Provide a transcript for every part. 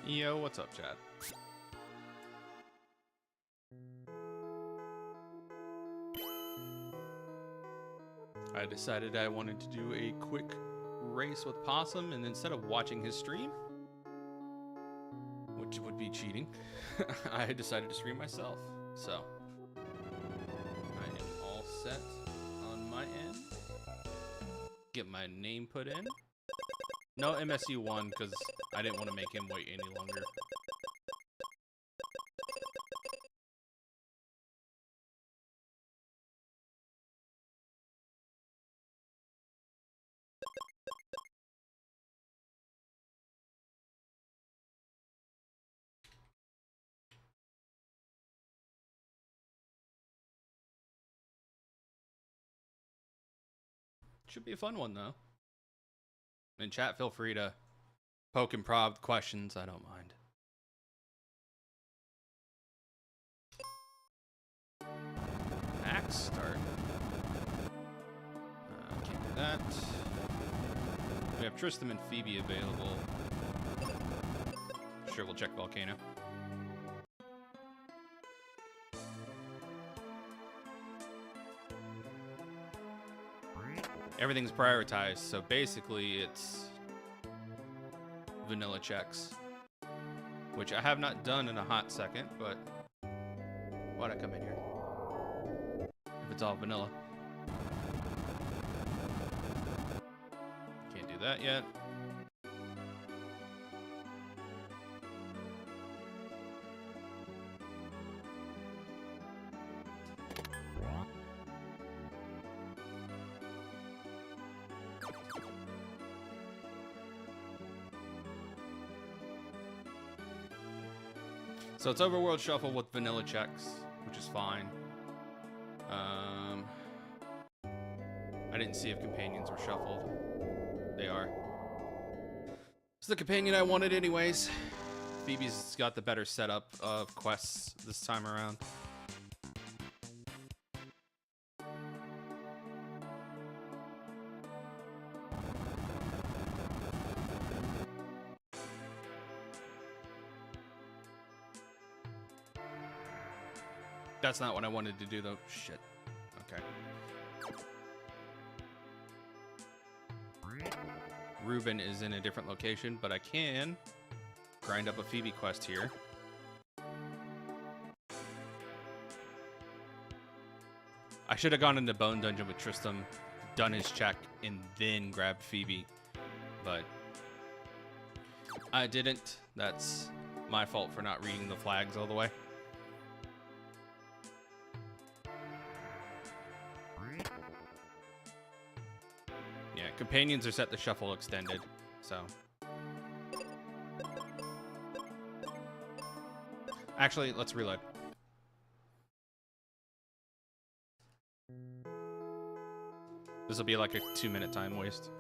Yo, what's up, chat? I decided I wanted to do a quick race with Possum, and instead of watching his stream, which would be cheating, I decided to stream myself. So, I am all set on my end. Get my name put in. No MSU1, because I didn't want to make him wait any longer. Should be a fun one, though. In chat, feel free to poke and prod questions. I don't mind. Axe start. Can't do that. We have Tristram and Phoebe available. Sure, we'll check Volcano. Everything's prioritized, so basically it's vanilla checks, which I have not done in a hot second, but why'd I come in here if it's all vanilla? Can't do that yet. So it's overworld shuffle with vanilla checks, which is fine. I didn't see if companions were shuffled. They are. It's the companion I wanted anyways. Phoebe's got the better setup of quests this time around. That's not what I wanted to do, though. Shit. Okay. Ruben is in a different location, but I can grind up a Phoebe quest here. I should have gone into Bone Dungeon with Tristram, done his check, and then grabbed Phoebe, but I didn't. That's my fault for not reading the flags all the way. Companions are set to shuffle extended, so. Actually, let's reload. This will be like a 2-minute time waste.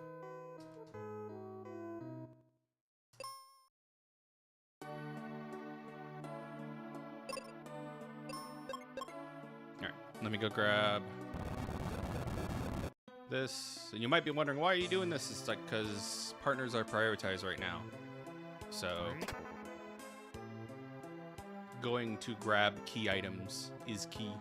Alright, let me go grab this, and you might be wondering, why are you doing this? It's like, because partners are prioritized right now. So going to grab key items is key.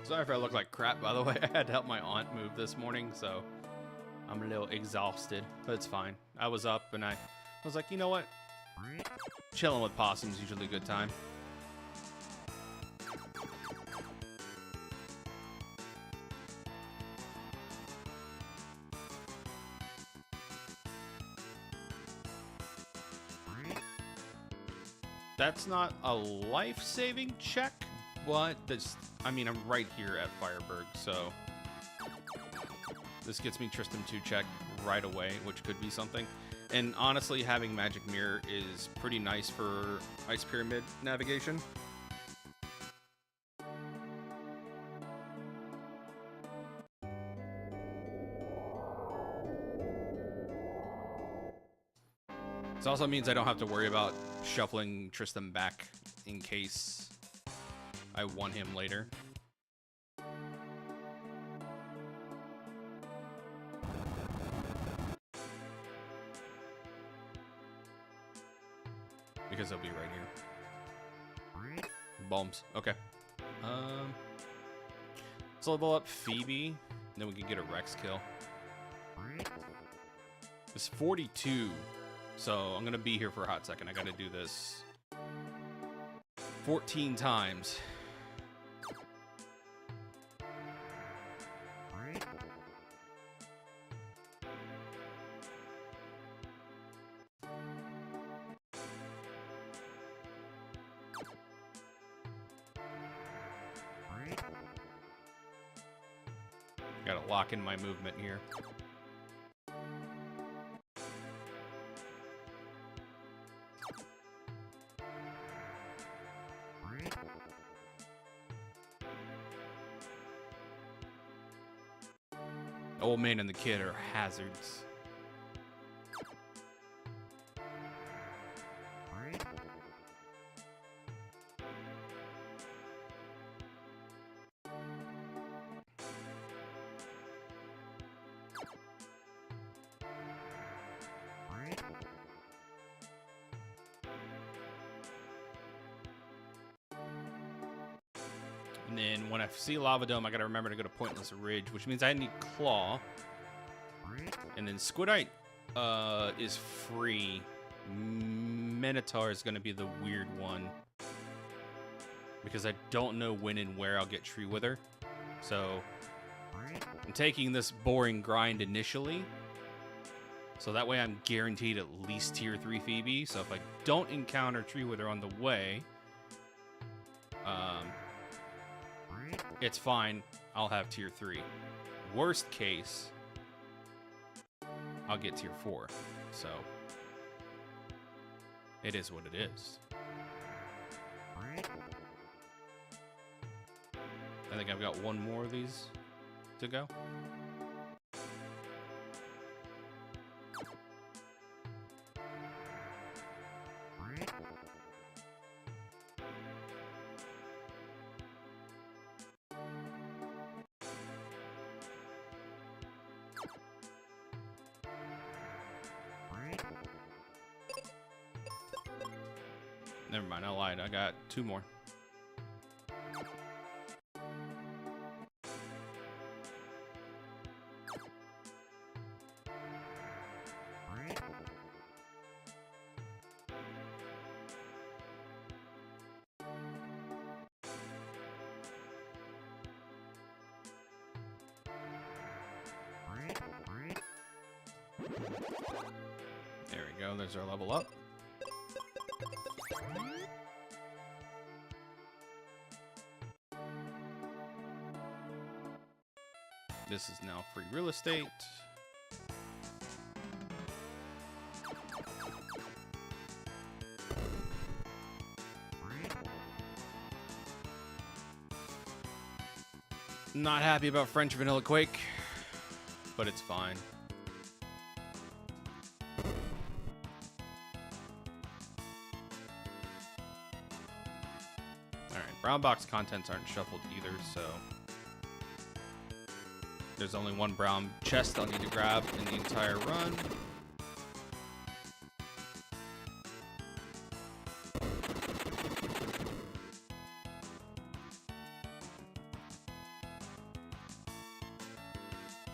Sorry if I look like crap, by the way. I had to help my aunt move this morning, so I'm a little exhausted, but it's fine. I was up, and I was like, you know what? Chilling with Possum's usually a good time. That's not a life-saving check, but this, I mean, I'm right here at Fireberg, so this gets me Tristram 2 check right away, which could be something. And honestly, having Magic Mirror is pretty nice for Ice Pyramid navigation. also means I don't have to worry about shuffling Tristan back in case I want him later. Because he'll be right here. Bombs. Okay. Let's level up Phoebe. Then we can get a Rex kill. It's 42. So I'm going to be here for a hot second. I got to do this 14 times. Got to lock in my movement here. Old man and the kid are hazards. And then when I see Lava Dome, I gotta remember to go to Pointless Ridge, which means I need Claw. And then Squidite is free. Minotaur is gonna be the weird one, because I don't know when and where I'll get Tree Wither. So I'm taking this boring grind initially, so that way I'm guaranteed at least tier 3 Phoebe. So if I don't encounter Tree Wither on the way, it's fine. I'll have tier 3. Worst case, I'll get tier 4. So it is what it is. I think I've got one more of these to go. Never mind, I lied. I got 2 more. There we go. There's our level up. This is now free real estate. Not happy about French Vanilla Quake, but it's fine. Alright, brown box contents aren't shuffled either, so there's only one brown chest I'll need to grab in the entire run.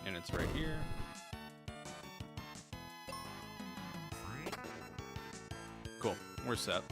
And it's right here. Cool, we're set.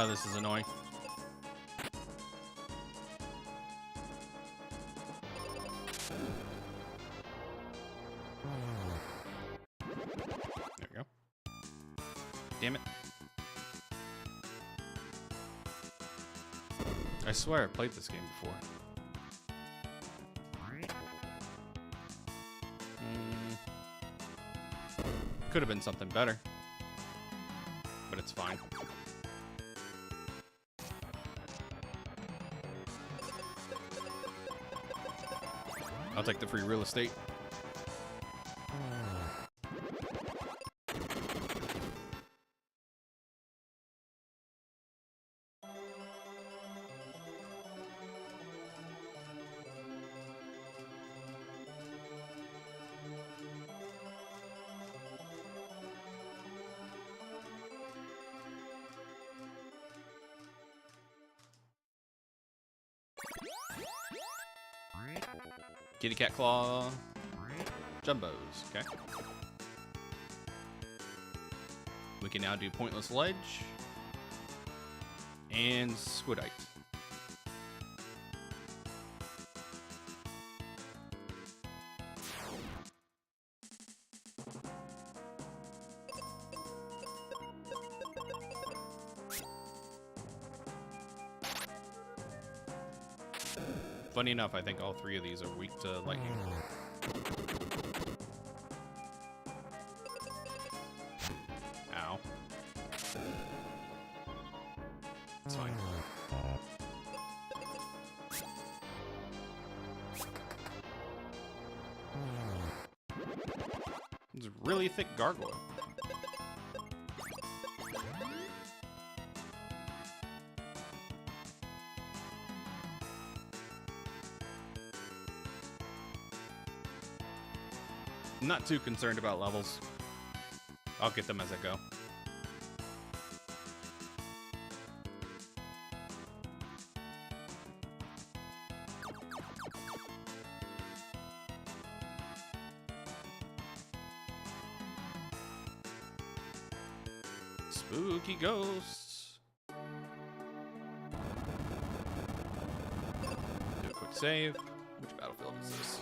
This is annoying. There we go. Damn it. I swear I played this game before. Could have been something better. But it's fine. I'll take the free real estate. Kitty cat claw. Jumbos. Okay. We can now do pointless ledge. And squidite. Funny enough, I think all three of these are weak to lightning. Ow. It's fine. It's a really thick gargoyle. I'm not too concerned about levels. I'll get them as I go. Spooky ghosts. Do a quick save. Which battlefield is this?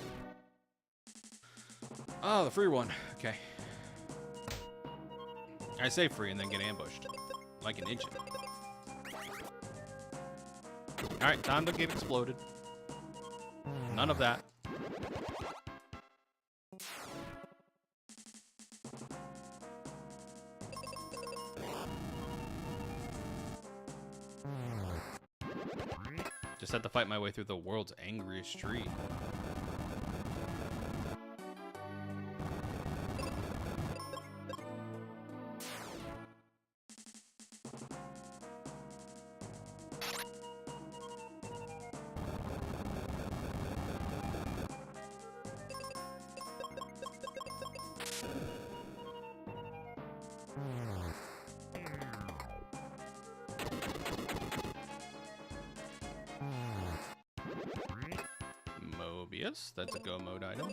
Oh, the free one. Okay. I say free and then get ambushed. Like an engine. Alright, time to get exploded. None of that. Just had to fight my way through the world's angriest tree. That's a go mode item.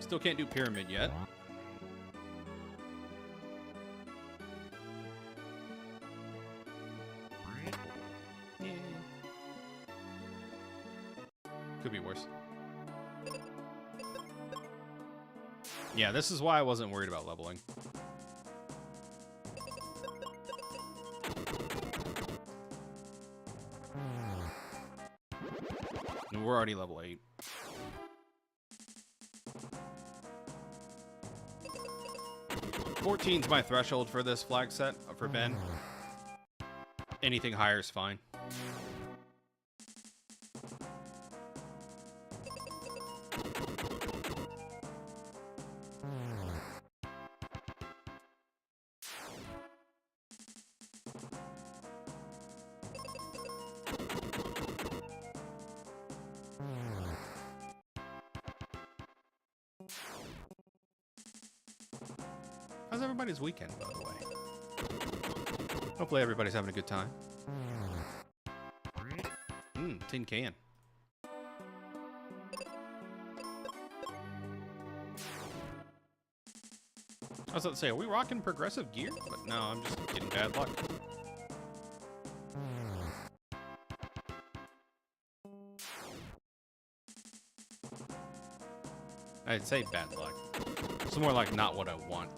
Still can't do pyramid yet. Could be worse. Yeah, this is why I wasn't worried about leveling. And we're already level 8. $14's my threshold for this flag set for Ben. Anything higher is fine. How's everybody's weekend, by the way? Hopefully everybody's having a good time. Tin can. I was about to say, are we rocking progressive gear? But no, I'm just getting bad luck. I'd say bad luck. It's more like not what I want.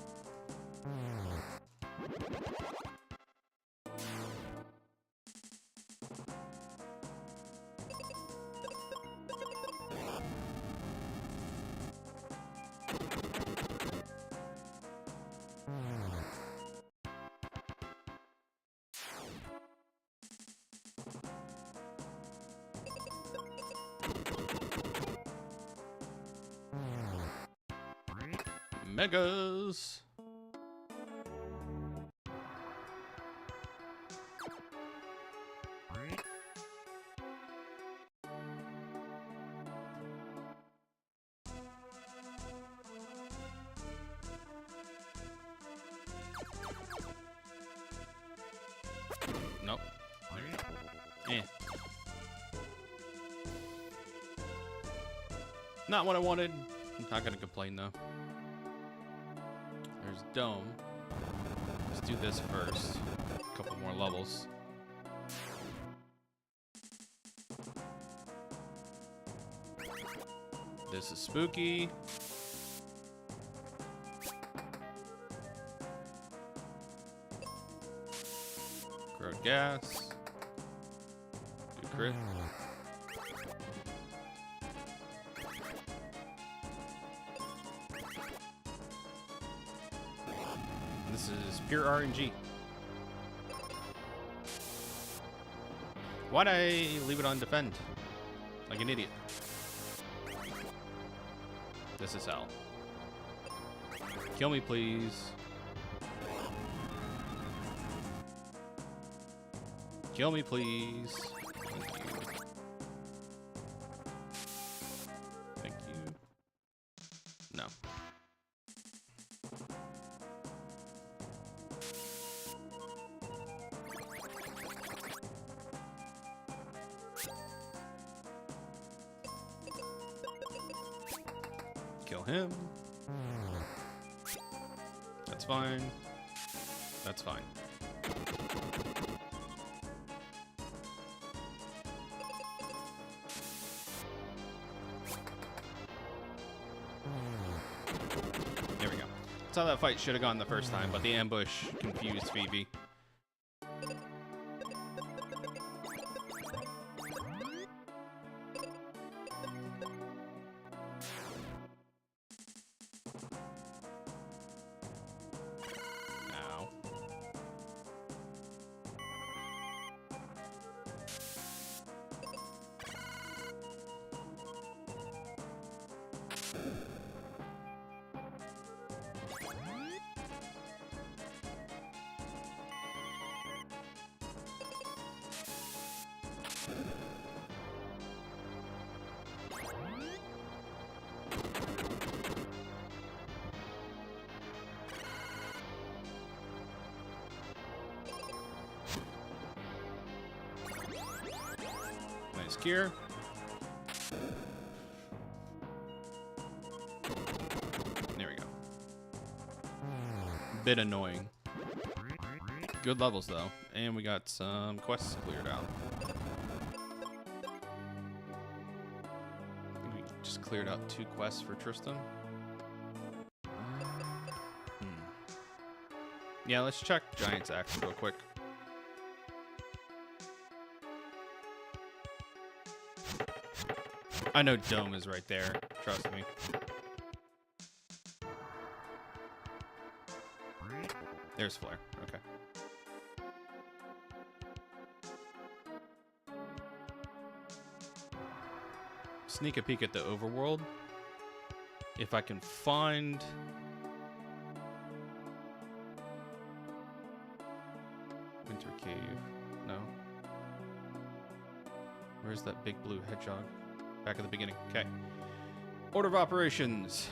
Megas. Nope. Eh. Not what I wanted. I'm not gonna complain though. There's Dome. Let's do this first. A couple more levels. This is spooky. Corrode gas. Do crit. This is pure RNG. Why'd I leave it on defend? Like an idiot. This is hell. Kill me, please. Kill me, please. Thank you. No. Kill him. That's fine. That's fine. There we go. That's how that fight should have gone the first time, but the ambush confused Phoebe. Nice gear. There we go. Bit annoying. Good levels though, and we got some quests cleared out. I think we just cleared out 2 quests for Tristan. Yeah, let's check Giant's Axe real quick. I know Dome is right there. Trust me. There's Flare. Okay. Sneak a peek at the overworld. If I can find... Winter Cave. No. Where's that big blue hedgehog? Back at the beginning. Okay. Order of operations.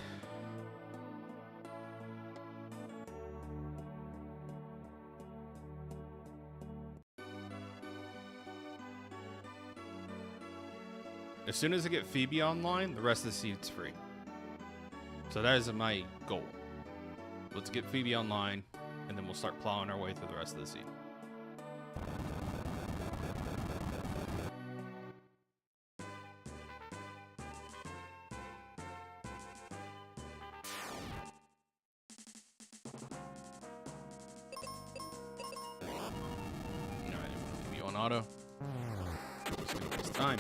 As soon as I get Phoebe online, the rest of the seed's free. So that is my goal. Let's get Phoebe online, and then we'll start plowing our way through the rest of the seed. auto. Just gonna waste time.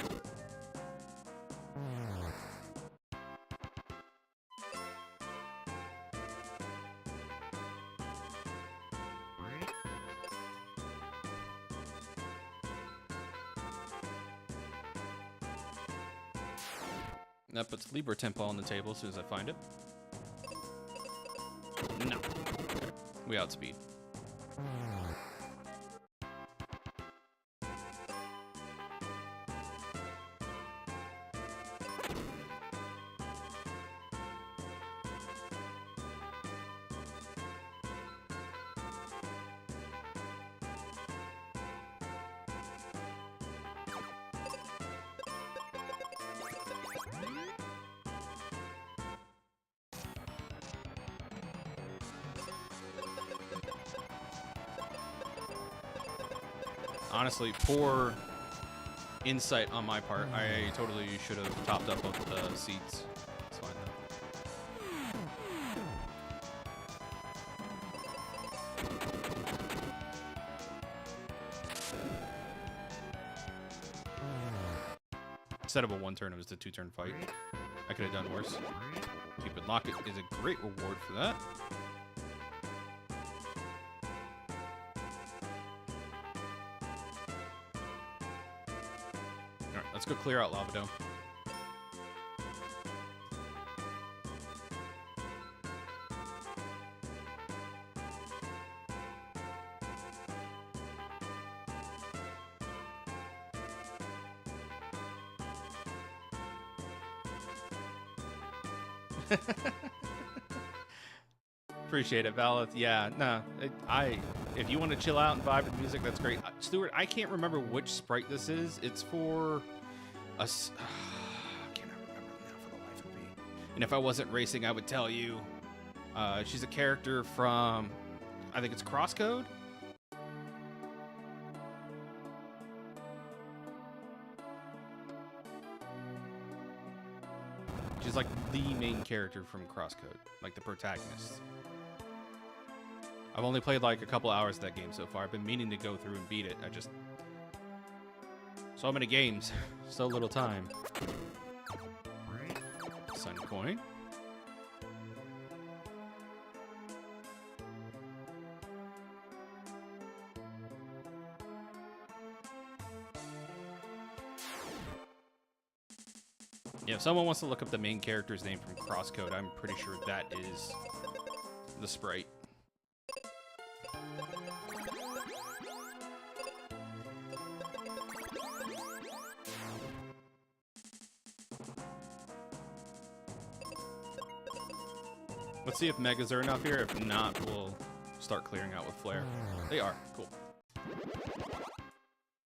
That puts Libra Tempo on the table as soon as I find it. No. Okay. We outspeed. Honestly, poor insight on my part. I totally should have topped up both the seats. It's fine though. Instead of a one turn, it was a 2-turn fight. I could have done worse. Cupid Locket is a great reward for that. Let's go clear out Lava Dome. Appreciate it, Valith. Yeah, nah, if you want to chill out and vibe with music, that's great. Stuart, I can't remember which sprite this is. It's for us. I cannot remember now for the life of me. And if I wasn't racing, I would tell you. She's a character from, I think it's Crosscode. She's like the main character from Crosscode, like the protagonist. I've only played like a couple hours of that game so far. I've been meaning to go through and beat it. So many games, so little time. Sun coin. Yeah, if someone wants to look up the main character's name from Crosscode, I'm pretty sure that is the sprite. Let's see if Megas are enough here. If not, we'll start clearing out with Flare. They are. Cool.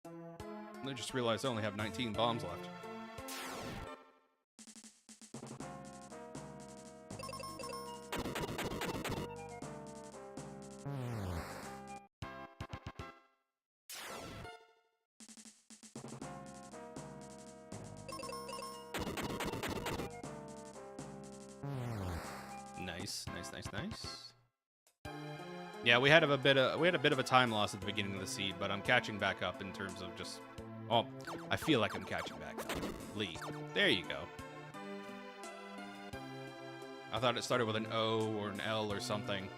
I just realized I only have 19 bombs left. Nice. Yeah, we had a bit of a time loss at the beginning of the seed, but I'm catching back up in terms of just. Oh, I feel like I'm catching back up. Lee, there you go. I thought it started with an O or an L or something.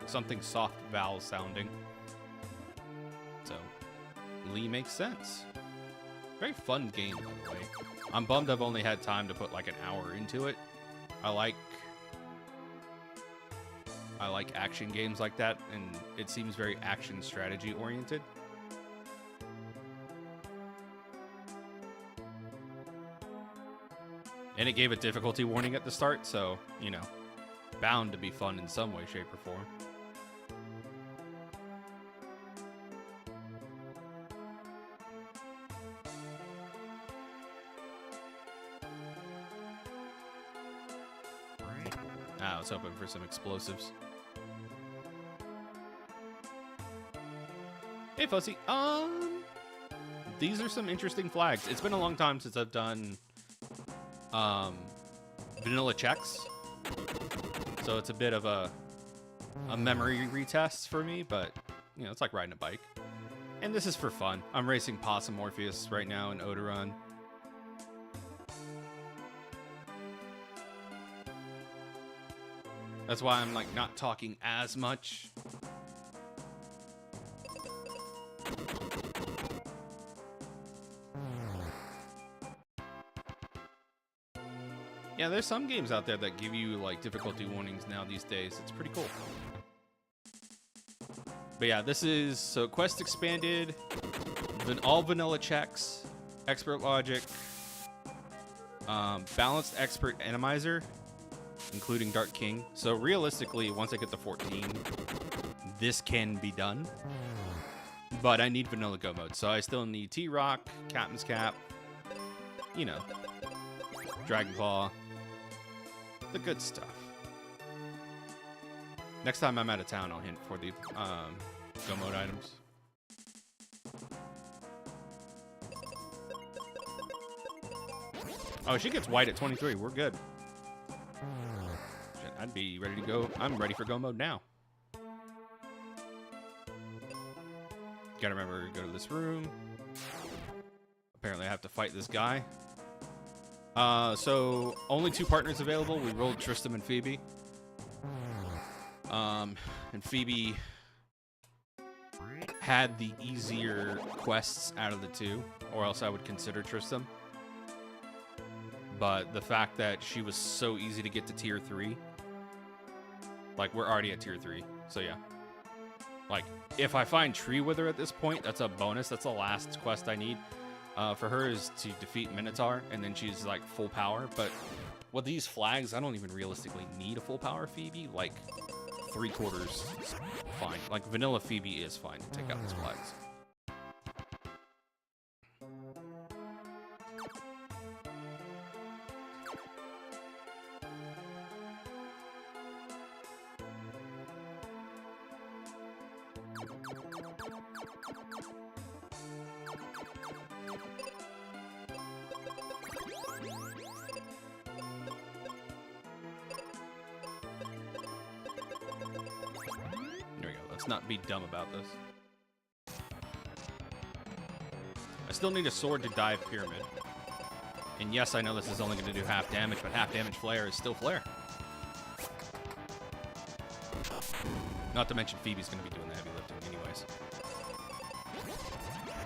Something soft vowel sounding. So, Lee makes sense. Very fun game, by the way. I'm bummed I've only had time to put like an hour into it. I like action games like that, and it seems very action strategy oriented. And it gave a difficulty warning at the start, so, you know, bound to be fun in some way, shape, or form. I was hoping for some explosives. Hey, Fuzzy. These are some interesting flags. It's been a long time since I've done vanilla checks, so it's a bit of a memory retest for me. But you know, it's like riding a bike. And this is for fun. I'm racing Possumorpheous right now in Odoron. That's why I'm like not talking as much. Yeah, there's some games out there that give you like difficulty warnings now these days. It's pretty cool. But yeah, this is so quest expanded, all vanilla checks, expert logic, balanced expert enemizer, including Dark King. So realistically, once I get to 14, this can be done. But I need vanilla go mode, so I still need T-Rock, Captain's Cap, you know, Dragon Claw, the good stuff. Next time I'm out of town, I'll hint for the go mode items. Oh, she gets white at 23. We're good. Shit, I'd be ready to go. I'm ready for go mode now. Gotta remember to go to this room. Apparently I have to fight this guy. So only 2 partners available. We rolled Tristram and Phoebe. And Phoebe had the easier quests out of the 2, or else I would consider Tristram. But the fact that she was so easy to get to tier 3, like we're already at tier 3, so yeah. Like if I find Tree Wither at this point, that's a bonus. That's the last quest I need. For her is to defeat Minotaur, and then she's like full power. But with these flags, I don't even realistically need a full power Phoebe. Like 3/4 is fine. Like vanilla Phoebe is fine to take out these flags. Not be dumb about this. I still need a sword to dive pyramid. And yes, I know this is only going to do half damage, but half damage flare is still flare. Not to mention Phoebe's going to be doing the heavy lifting anyways.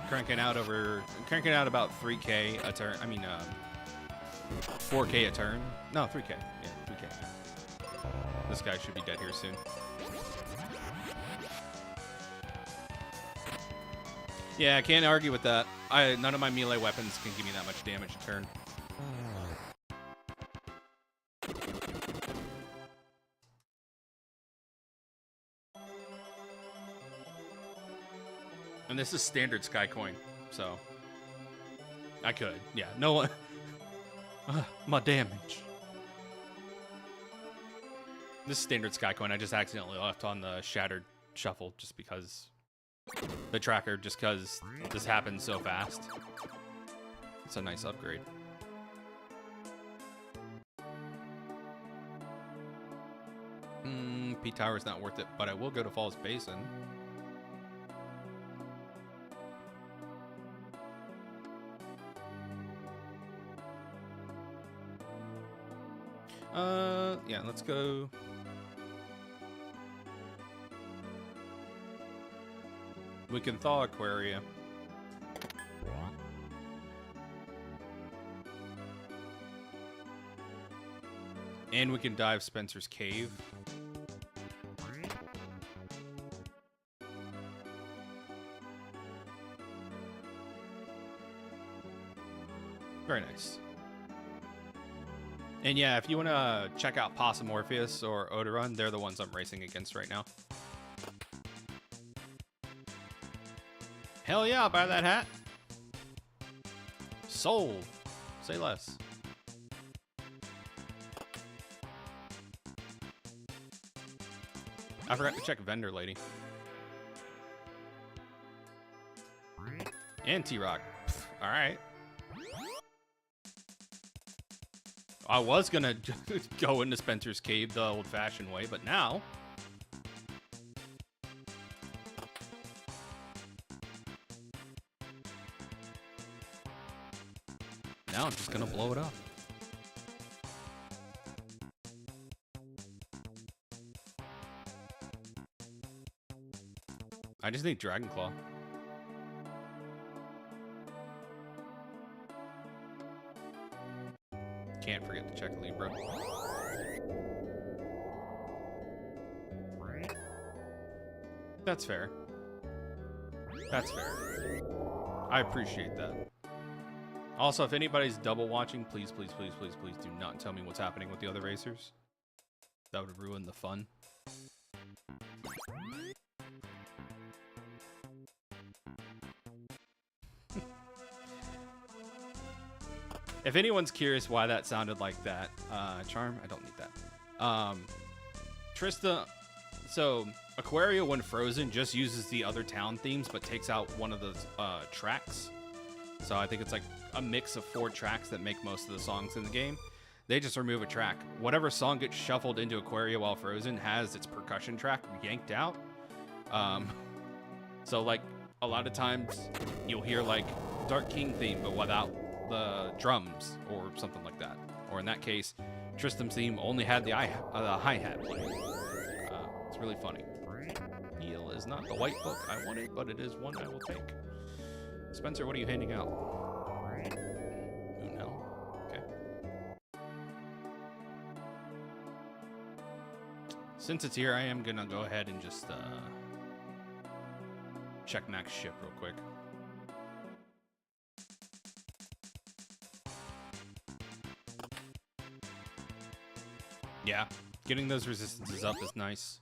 Cranking out about 3k a turn. I mean 4k a turn. No, 3k. Yeah, 3k. This guy should be dead here soon. Yeah, I can't argue with that. None of my melee weapons can give me that much damage a turn. And this is standard Sky Coin, so I could. Yeah, no one. My damage. This is standard Sky Coin. I just accidentally left on the Shattered Shuffle just because. The tracker, just because this happens so fast. It's a nice upgrade. P-Tower's not worth it, but I will go to Falls Basin. Yeah, let's go. We can thaw Aquaria. And we can dive Spencer's Cave. Very nice. And yeah, if you want to check out Possumorpheous or Odoron, they're the ones I'm racing against right now. Hell yeah, I'll buy that hat. Sold. Say less. I forgot to check vendor lady. And T-Rock. All right. I was gonna go into Spencer's Cave the old-fashioned way, but now now I'm just gonna blow it up. I just need Dragon Claw. Can't forget to check Libra. That's fair. That's fair. I appreciate that. Also, if anybody's double watching, please, please, please, please, please do not tell me what's happening with the other racers. That would ruin the fun. If anyone's curious why that sounded like that, Charm, I don't need that. Trista, so Aquaria, when frozen, just uses the other town themes, but takes out one of those tracks. So I think it's like a mix of 4 tracks that make most of the songs in the game. They just remove a track. Whatever song gets shuffled into Aquaria while frozen has its percussion track yanked out. So like a lot of times you'll hear like Dark King theme, but without the drums or something like that. Or in that case, Tristram's theme only had the hi-hat playing. It's really funny. Heal is not the white book I wanted, but it is one I will take. Spencer, what are you handing out? Uno. Okay. Since it's here, I am gonna go ahead and just check Max ship real quick. Yeah, getting those resistances up is nice.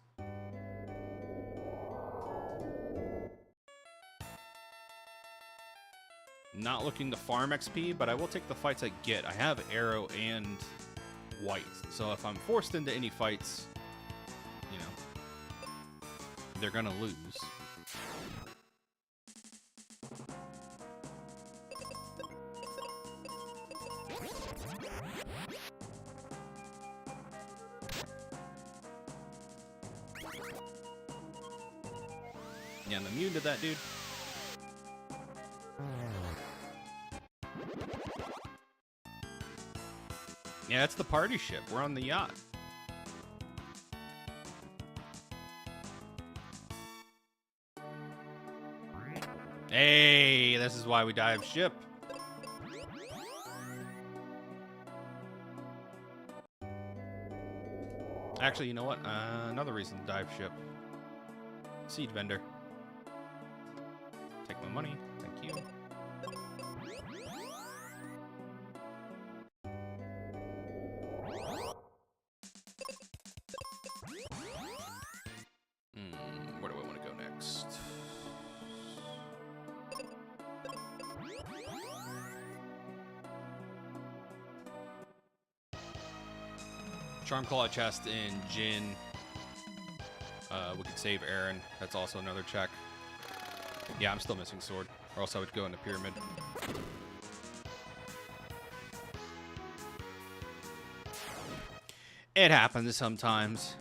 Not looking to farm XP, but I will take the fights I get. I have Arrow and White, so if I'm forced into any fights, you know, they're gonna lose. Yeah, I'm immune to that, dude. Yeah, it's the party ship. We're on the yacht. Hey, this is why we dive ship. Actually, you know what? Another reason to dive ship. Seed vendor. Take my money. Thank you. Where do I want to go next? Charm Claw chest and Jin. We could save Aaron. That's also another check. Yeah, I'm still missing sword, or else I would go into pyramid. It happens sometimes.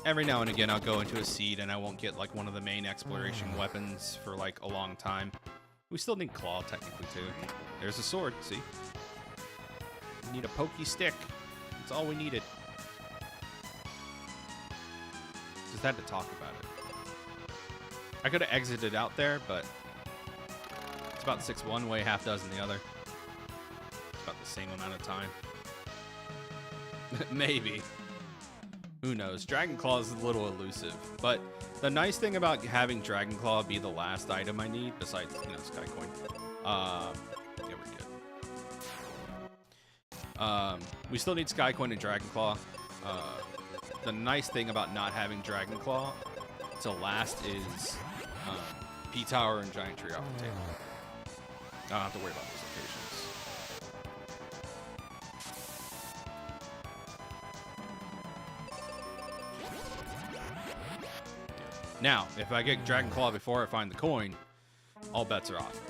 Every now and again, I'll go into a seed and I won't get like one of the main exploration weapons for like a long time. We still need claw technically too. There's a sword, see? We need a pokey stick. That's all we needed. Just had to talk about it. I could have exited out there, but it's about 6 one way, half dozen the other. It's about the same amount of time. Maybe. Who knows? Dragon Claw is a little elusive, but the nice thing about having Dragon Claw be the last item I need, besides, you know, Sky Coin, yeah, we're good. We still need Sky Coin and Dragon Claw. The nice thing about not having Dragon Claw to last is P-Tower and Giant Tree off the table. I don't have to worry about those locations. Now, if I get Dragon Claw before I find the coin, all bets are off.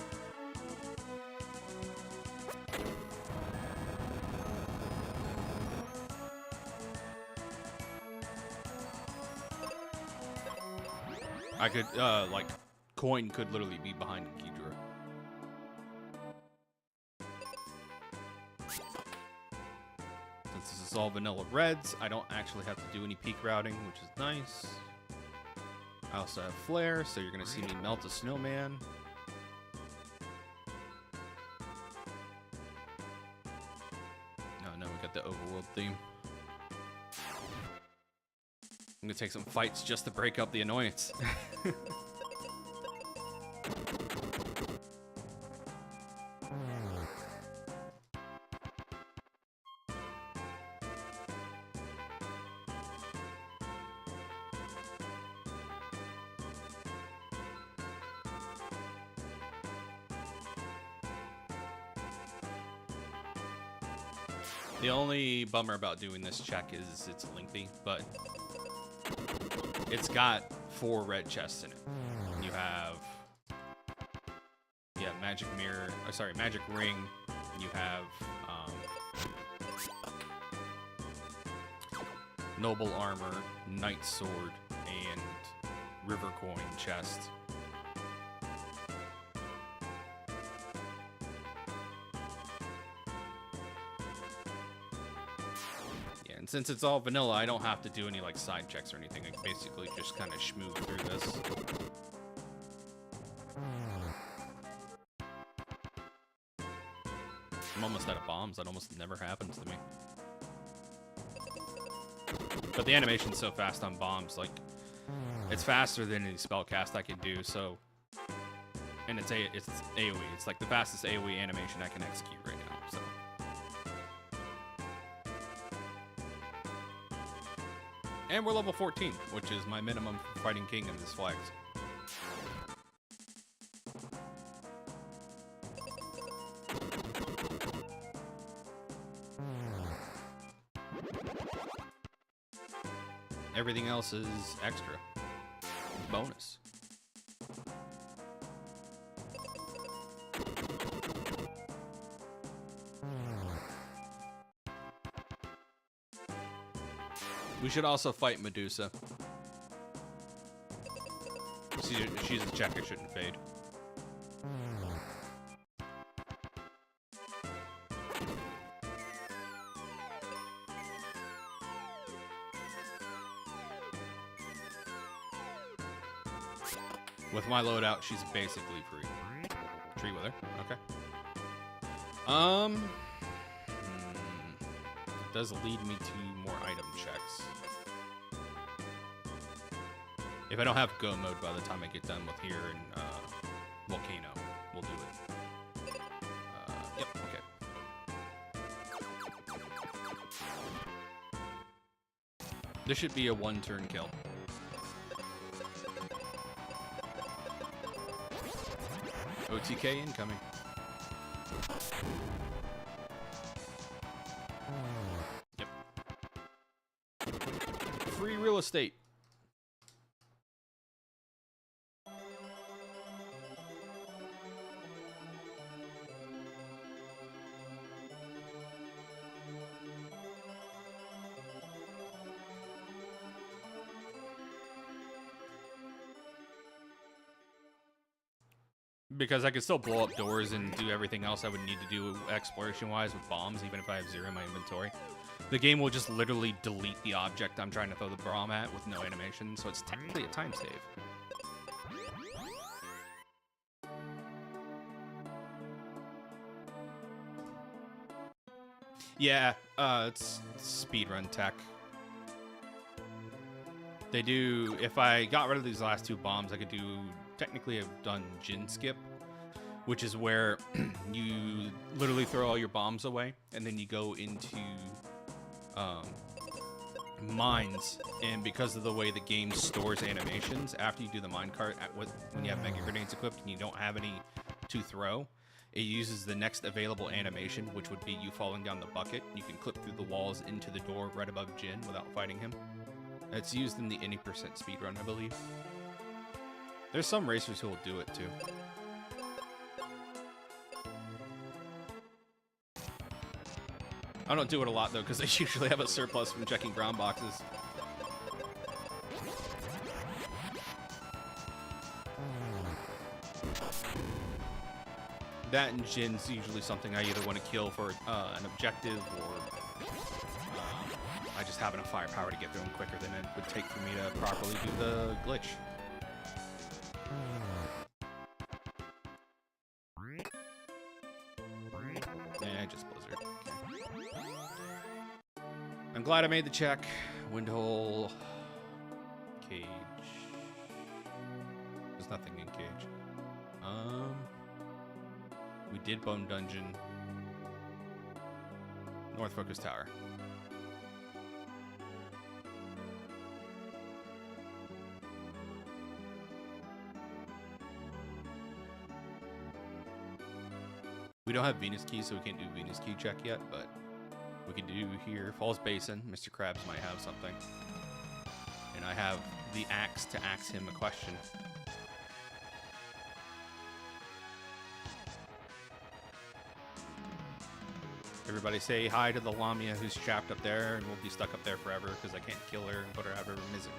I could, like, coin could literally be behind Ghidra. is all vanilla reds, I don't actually have to do any peak routing, which is nice. I also have flare, so you're going to see me melt a snowman. No, we got the overworld theme. I'm going to take some fights just to break up the annoyance. The only bummer about doing this check is it's lengthy, but it's got 4 red chests in it. You have, yeah, magic mirror, magic ring. You have noble armor, knight sword, and river coin chest. And since it's all vanilla, I don't have to do any like side checks or anything. I can basically just kind of schmoo through this. I'm almost out of bombs. That almost never happens to me. But the animation's so fast on bombs, like it's faster than any spell cast I can do. So, and it's AOE. It's like the fastest AOE animation I can execute right now. So. And we're level 14, which is my minimum for fighting King in this flags. Everything else is extra. Bonus. We should also fight Medusa. She's a check I shouldn't fade. With my loadout, she's basically free. Tree with her. Okay. It does lead me to more item checks. If I don't have go mode by the time I get done with here and Volcano, we'll do it. Yep, okay. This should be a 1-turn kill. OTK incoming. Yep. Free real estate. Because I could still blow up doors and do everything else I would need to do exploration-wise with bombs, even if I have 0 in my inventory. The game will just literally delete the object I'm trying to throw the bomb at with no animation, so it's technically a time save. Yeah, it's speedrun tech. They do, if I got rid of these last 2 bombs, I could do, technically I've done Jin skip, which is where you literally throw all your bombs away, and then you go into mines, and because of the way the game stores animations, after you do the minecart, when you have mega grenades equipped and you don't have any to throw, it uses the next available animation, which would be you falling down the bucket. You can clip through the walls into the door right above Jin without fighting him. It's used in the any % speedrun, I believe. There's some racers who will do it too. I don't do it a lot though, because I usually have a surplus from checking ground boxes. That and Jin's usually something I either want to kill for an objective or just have enough firepower to get through them quicker than it would take for me to properly do the glitch. Yeah, just Blizzard. Okay. I'm glad I made the check. Windhole. Cage. There's nothing in cage. We did Bone Dungeon. North Focus Tower. We don't have Venus Key, so we can't do Venus Key check yet, but we can do here. Falls Basin. Mr. Krabs might have something. And I have the axe to ask him a question. Everybody say hi to the Lamia who's trapped up there and will be stuck up there forever because I can't kill her and put her out of her misery.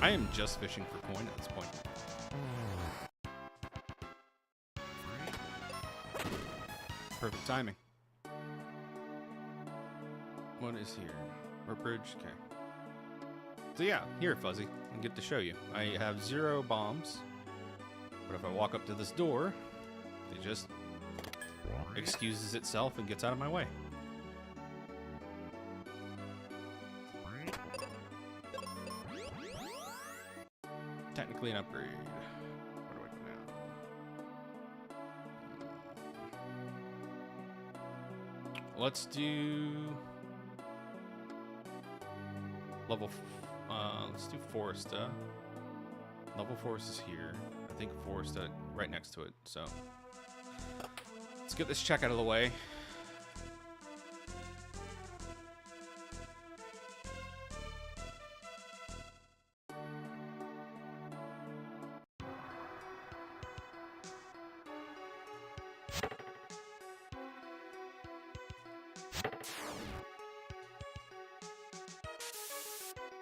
I am just fishing for coin at this point. Perfect timing. What is here? Rope bridge? Okay. So yeah, here, Fuzzy. I get to show you. I have 0 bombs. But if I walk up to this door, it just excuses itself and gets out of my way. Technically an upgrade. Where do I go now? Let's do let's do Foresta. Level Forest is here. I think Foresta right next to it. So let's get this check out of the way.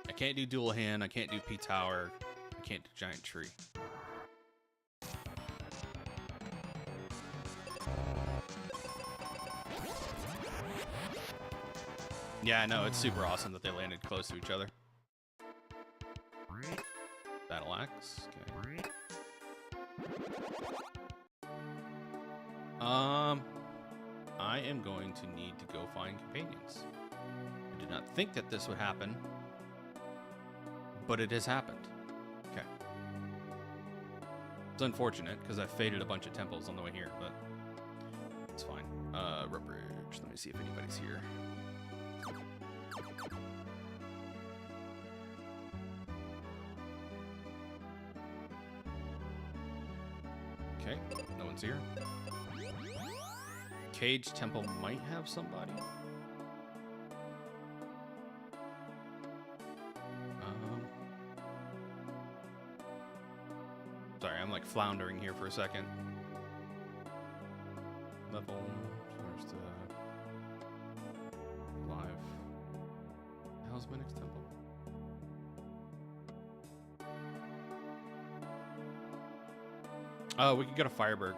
I can't do dual hand, I can't do P tower, I can't do giant tree. Yeah, I know, it's super awesome that they landed close to each other. Battle axe, okay. I am going to need to go find companions. I did not think that this would happen. But it has happened. Okay. It's unfortunate because I faded a bunch of temples on the way here, but it's fine. Rope bridge. Let me see if anybody's here. Okay, no one's here. Cage temple might have somebody. Sorry, I'm like floundering here for a second. Level, where's the live? How's my next temple? Oh, we could go to Fireberg.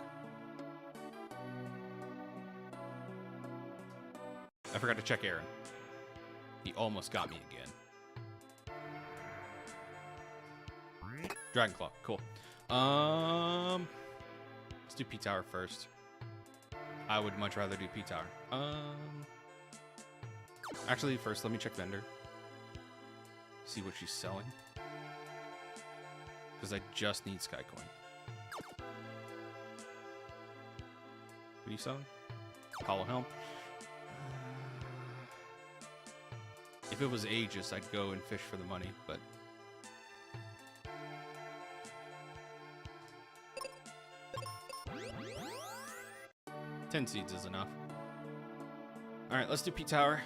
I forgot to check Aaron. He almost got me again. Dragonclaw, cool. Let's do P Tower first. I would much rather do P Tower. Actually, first let me check vendor. See what she's selling. Because I just need Skycoin. What are you selling? Hollow Helm. If it was Aegis, I'd go and fish for the money, but 10 seeds is enough. Alright, let's do P Tower.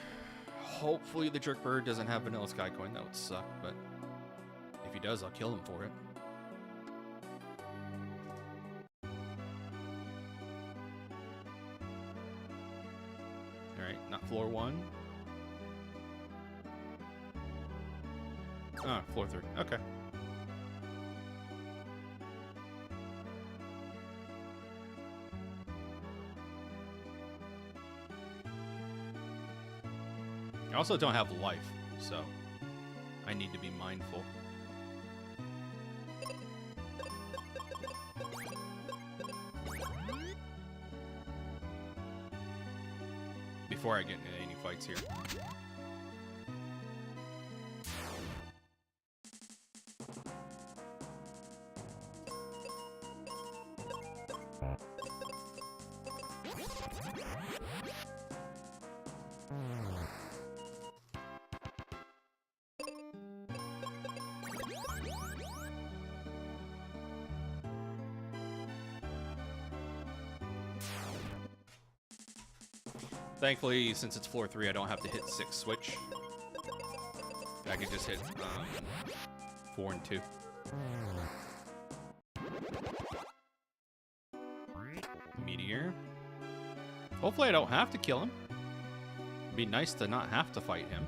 Hopefully the Jerk Bird doesn't have vanilla Skycoin. That would suck, but if he does, I'll kill him for it. Alright, not floor 1. Oh, floor 3. Okay. I also don't have life, so I need to be mindful. Before I get into any fights here. Thankfully, since it's floor 3, I don't have to hit 6 switch. I can just hit 4 and 2. Meteor. Hopefully I don't have to kill him. It'd be nice to not have to fight him.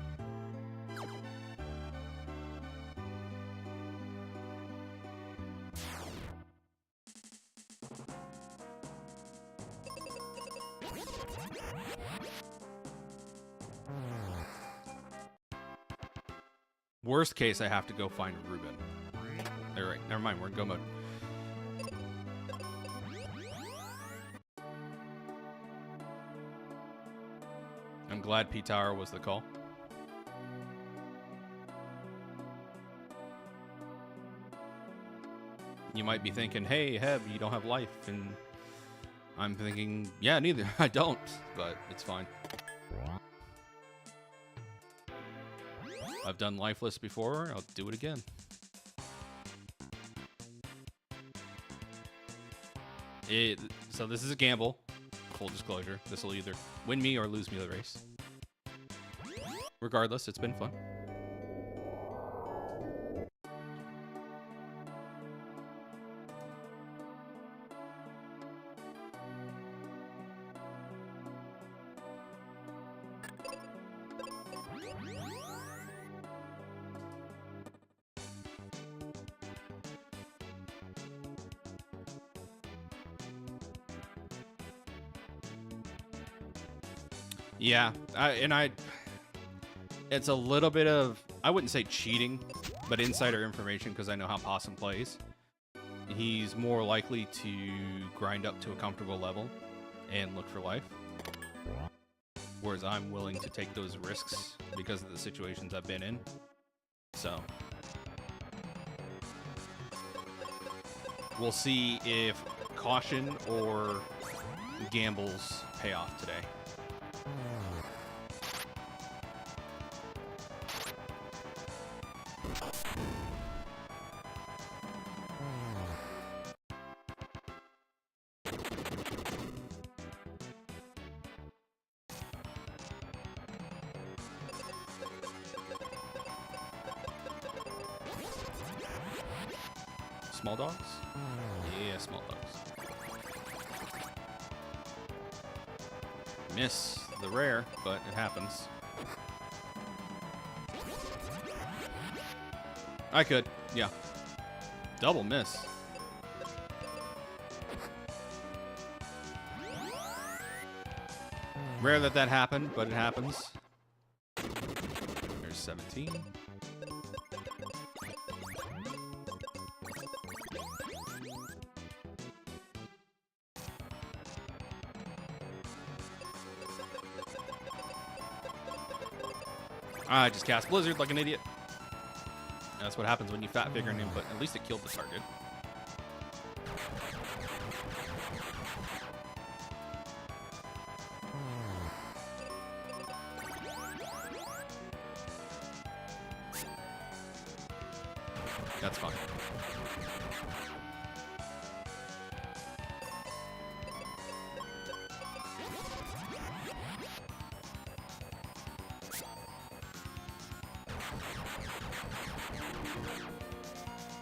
Worst case, I have to go find Ruben. All right, never mind. We're in go mode. I'm glad P-Tower was the call. You might be thinking, hey, Heb, you don't have life. And I'm thinking, yeah, neither. I don't, but it's fine. I've done lifeless before. I'll do it again. So this is a gamble. Full disclosure. This will either win me or lose me the race. Regardless, it's been fun. Yeah, it's a little bit of, I wouldn't say cheating, but insider information because I know how Possum plays. He's more likely to grind up to a comfortable level and look for life. Whereas I'm willing to take those risks because of the situations I've been in. So we'll see if caution or gambles pay off today. Small dogs? Yeah, small dogs. Miss the rare, but it happens. I could, yeah. Double miss. Rare that happened, but it happens. There's 17. I just cast Blizzard like an idiot. That's what happens when you fat figure an input. At least it killed the target. That's fine.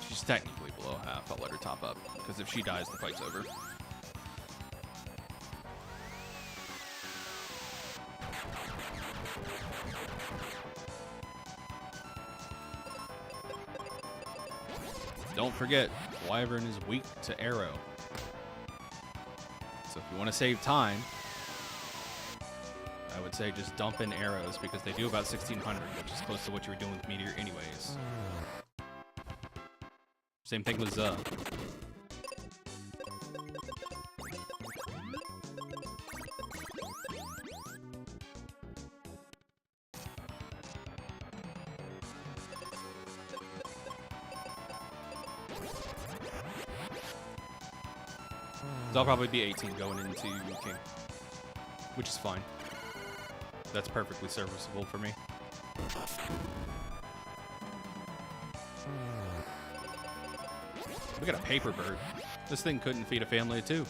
She's technically below half. I'll let her top up, because if she dies, the fight's over. forget, Wyvern is weak to arrow. So if you want to save time, I would say just dump in arrows because they do about 1600, which is close to what you were doing with Meteor anyways. Same thing with Z. I'll probably be 18 going into King, which is fine. That's perfectly serviceable for me. We got a paper bird. This thing couldn't feed a family of 2.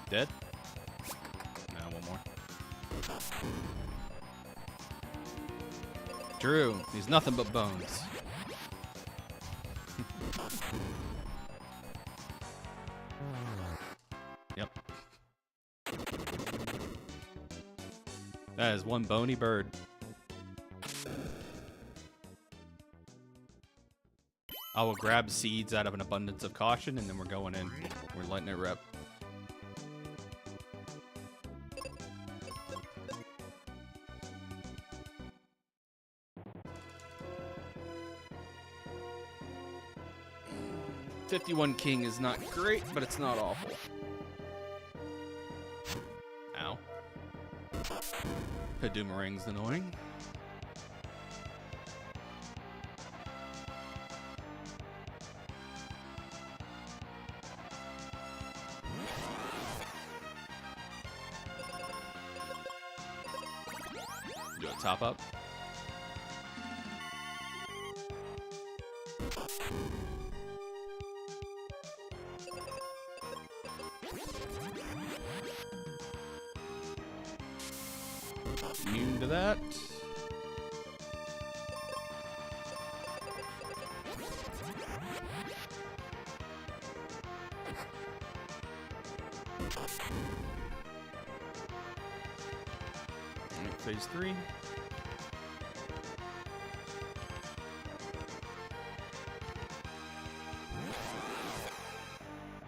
Dead? Nah, one more. Drew, he's nothing but bones. Yep. That is one bony bird. I will grab seeds out of an abundance of caution, and then we're going in. We're letting it rip. $51 King is not great, but it's not awful. Ow. Hebinx's annoying. Do a top up. Immune to that. Alright, phase 3.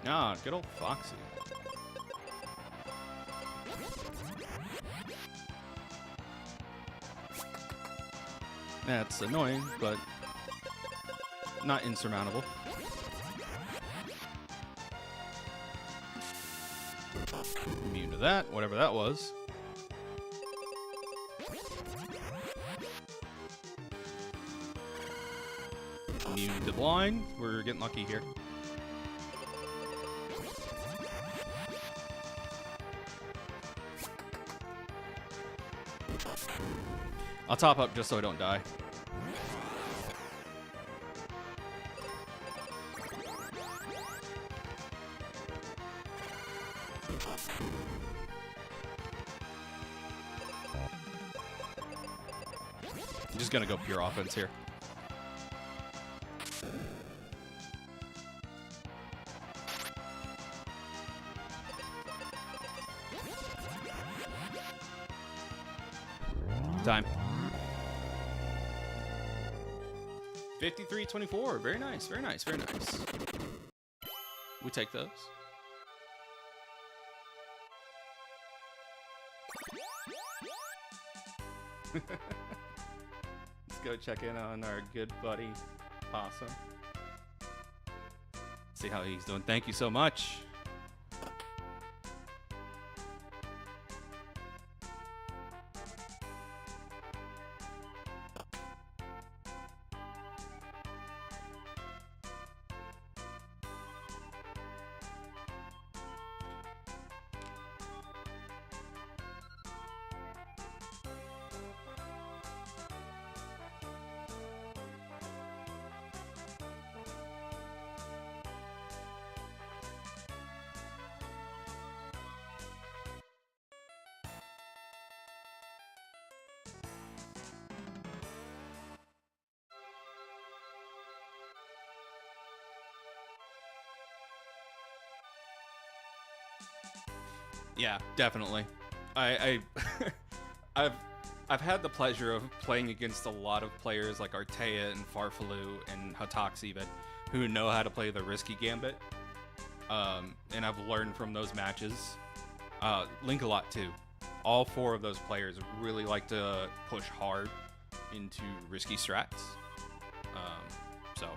Ah, good old Foxy. That's annoying, but not insurmountable. Immune to that, whatever that was. Immune to blind. We're getting lucky here. I'll top up just so I don't die. I'm just gonna go pure offense here. Time. 53-24. Very nice, very nice, very nice. We take those. Let's go check in on our good buddy Possum. See how he's doing. Thank you so much. Yeah, definitely. I I've I've had the pleasure of playing against a lot of players like Artea and Farfaloo and Hatox even, who know how to play the risky gambit. And I've learned from those matches. Link a lot too. All four of those players really like to push hard into risky strats. So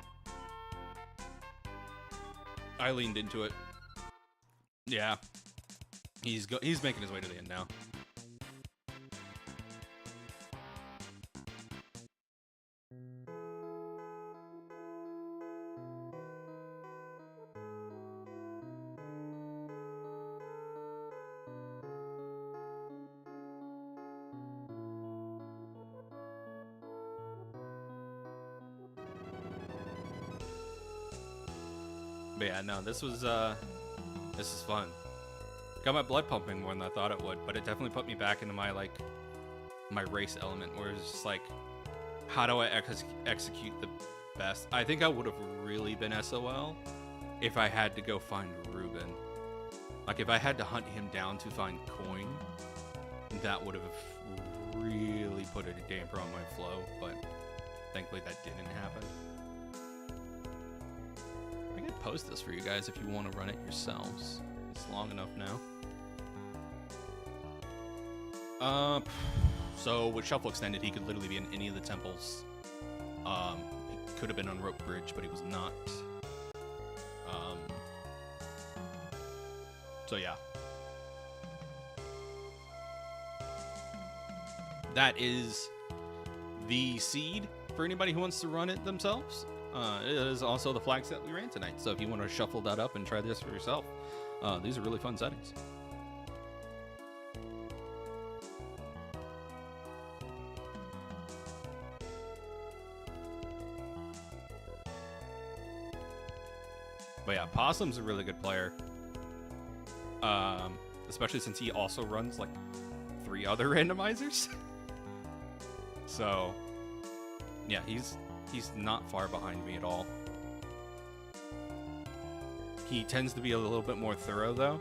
I leaned into it. Yeah, he's making his way to the end now. But yeah, no, this is fun. Got my blood pumping more than I thought it would, but it definitely put me back into my my race element, where it's just like, how do I execute the best? I think I would have really been SOL if I had to go find Ruben. Like if I had to hunt him down to find Coin, that would have really put a damper on my flow, but thankfully that didn't happen. I can post this for you guys if you want to run it yourselves. It's long enough now. So with Shuffle Extended, he could literally be in any of the temples. He could have been on Rope Bridge, but he was not. So yeah. That is the seed for anybody who wants to run it themselves. It is also the flag set we ran tonight. So if you want to shuffle that up and try this for yourself, these are really fun settings. But yeah, Possum's a really good player. Especially since he also runs like 3 other randomizers. So yeah, he's not far behind me at all. He tends to be a little bit more thorough though.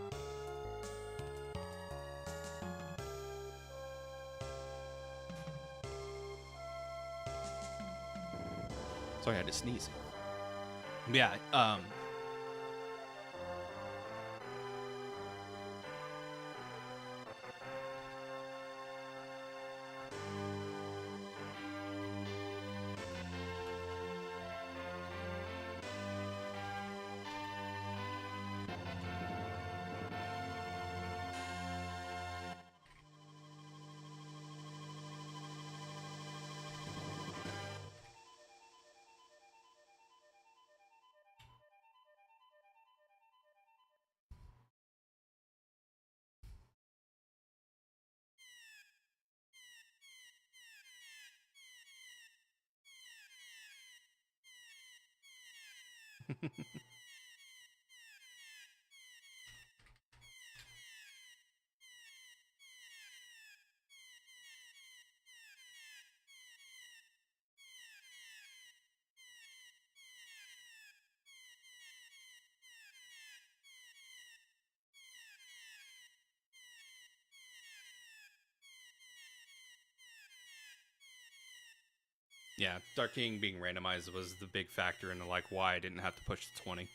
Sorry, I had to sneeze. But yeah, yeah, Dark King being randomized was the big factor in like why I didn't have to push to 20.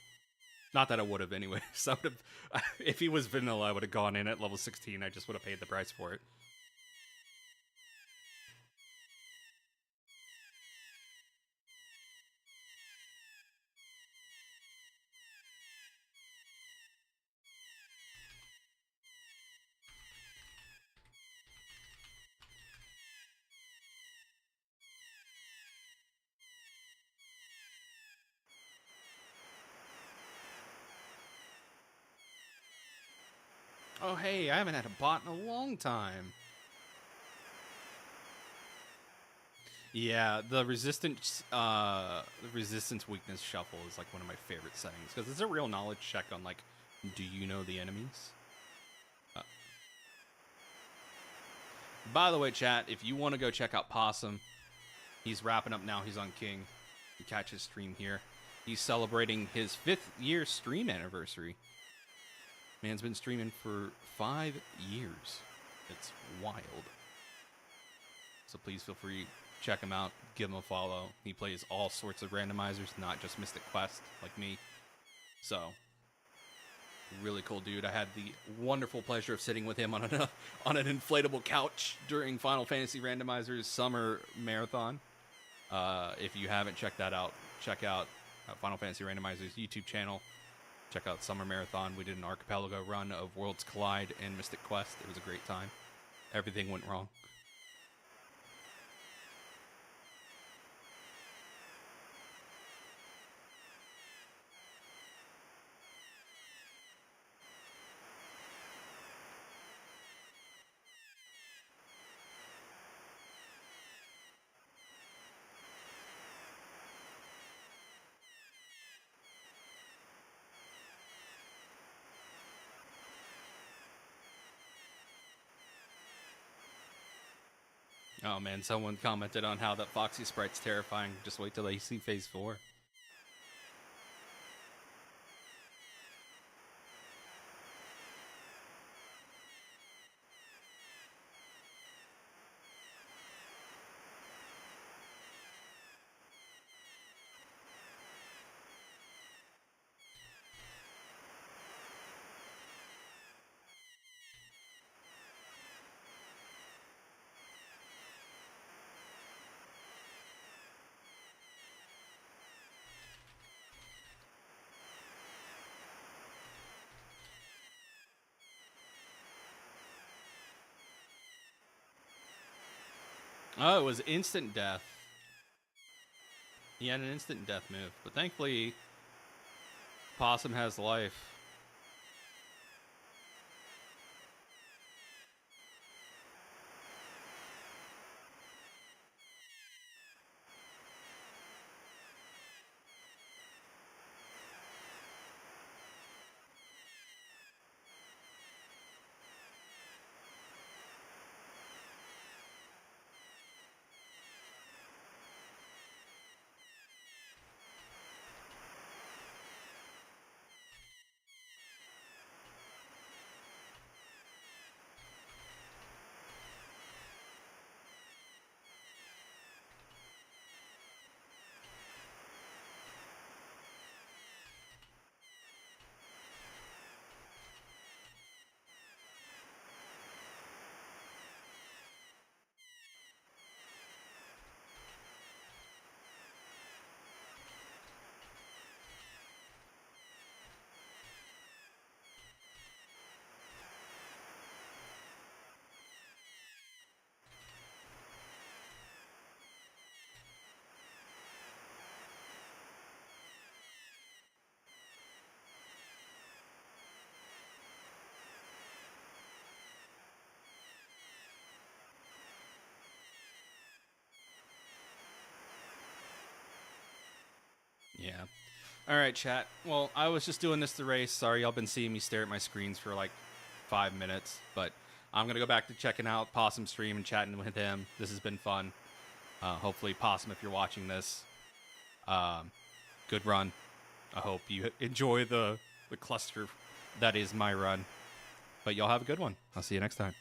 Not that I would have anyway. So if he was vanilla, I would have gone in at level 16. I just would have paid the price for it. Oh, hey, I haven't had a bot in a long time. Yeah, the resistance weakness shuffle is like one of my favorite settings because it's a real knowledge check on like, do you know the enemies? By the way, chat, if you want to go check out Possum, he's wrapping up now. He's on King. You catch his stream here. He's celebrating his 5th year stream anniversary. Man's been streaming for 5 years. It's wild. So please feel free, check him out, give him a follow. He plays all sorts of randomizers, not just Mystic Quest like me. So, really cool dude. I had the wonderful pleasure of sitting with him on on an inflatable couch during Final Fantasy Randomizer's summer marathon. If you haven't checked that out, check out Final Fantasy Randomizer's YouTube channel. Check out Summer Marathon. We did an archipelago run of Worlds Collide and Mystic Quest. It was a great time. Everything went wrong. Oh man, someone commented on how that Foxy sprite's terrifying. Just wait till they see Phase 4. Oh, it was instant death. He had an instant death move, but thankfully, Possum has life. Yeah. All right, chat. Well, I was just doing this to race. Sorry, y'all been seeing me stare at my screens for like 5 minutes, but I'm gonna go back to checking out Possum's stream and chatting with him. This has been fun. Hopefully, Possum, if you're watching this, good run. I hope you enjoy the cluster that is my run. But y'all have a good one. I'll see you next time.